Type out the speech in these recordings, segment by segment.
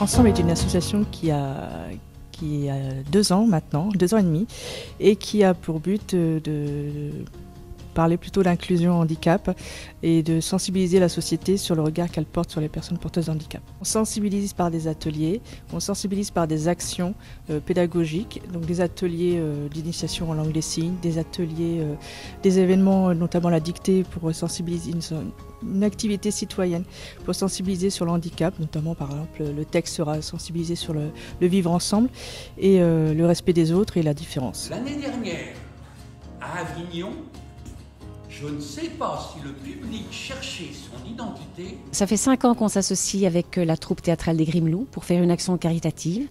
Ensemble est une association qui a 2 ans maintenant, 2 ans et demi, et qui a pour but de parler plutôt d'inclusion handicap et de sensibiliser la société sur le regard qu'elle porte sur les personnes porteuses de handicap. On sensibilise par des ateliers, on sensibilise par des actions pédagogiques, donc des ateliers d'initiation en langue des signes, des ateliers, des événements, notamment la dictée pour sensibiliser une activité citoyenne pour sensibiliser sur le handicap, notamment par exemple le texte sera sensibilisé sur le vivre ensemble et le respect des autres et la différence. L'année dernière, à Avignon, je ne sais pas si le public cherchait son identité. Ça fait 5 ans qu'on s'associe avec la troupe théâtrale des Grimeloux pour faire une action caritative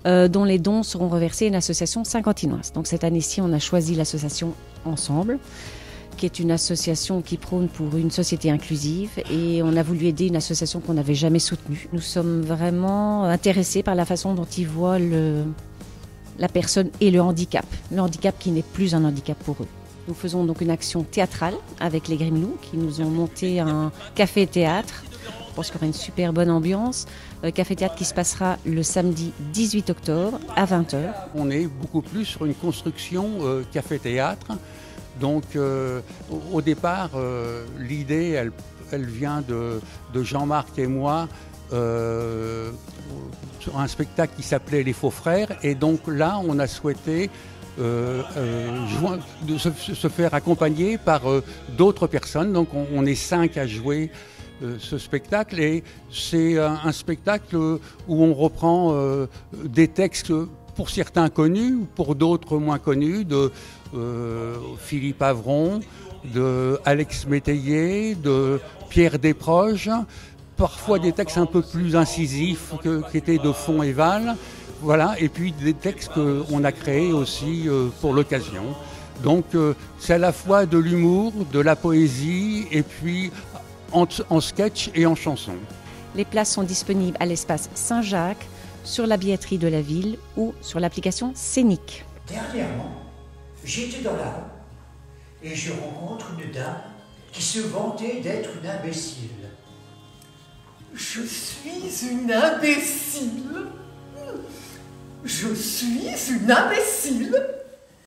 dont les dons seront reversés à une association saint-quentinoise. Donc cette année-ci, on a choisi l'association Ensemble, qui est une association qui prône pour une société inclusive, et on a voulu aider une association qu'on n'avait jamais soutenue. Nous sommes vraiment intéressés par la façon dont ils voient la personne et le handicap qui n'est plus un handicap pour eux. Nous faisons donc une action théâtrale avec les Grimeloux qui nous ont monté un café-théâtre. Je pense qu'il y aura une super bonne ambiance. Café-théâtre qui se passera le samedi 18 octobre à 20h. On est beaucoup plus sur une construction café-théâtre. Donc au départ, l'idée, elle vient de Jean-Marc et moi sur un spectacle qui s'appelait Les Faux Frères. Et donc là, on a souhaité se faire accompagner par d'autres personnes. Donc on est 5 à jouer ce spectacle, et c'est un spectacle où on reprend des textes pour certains connus, pour d'autres moins connus, de Philippe Avron, de Alex Métayer, de Pierre Desproges, parfois des textes un peu plus incisifs qui étaient de Fond et Val. Voilà, et puis des textes qu'on a créés aussi pour l'occasion. Donc c'est à la fois de l'humour, de la poésie, et puis en sketch et en chanson. Les places sont disponibles à l'espace Saint-Jacques, sur la billetterie de la ville ou sur l'application Scénic. Dernièrement, j'étais dans la rue et je rencontre une dame qui se vantait d'être une imbécile. Je suis une imbécile. Je suis une imbécile.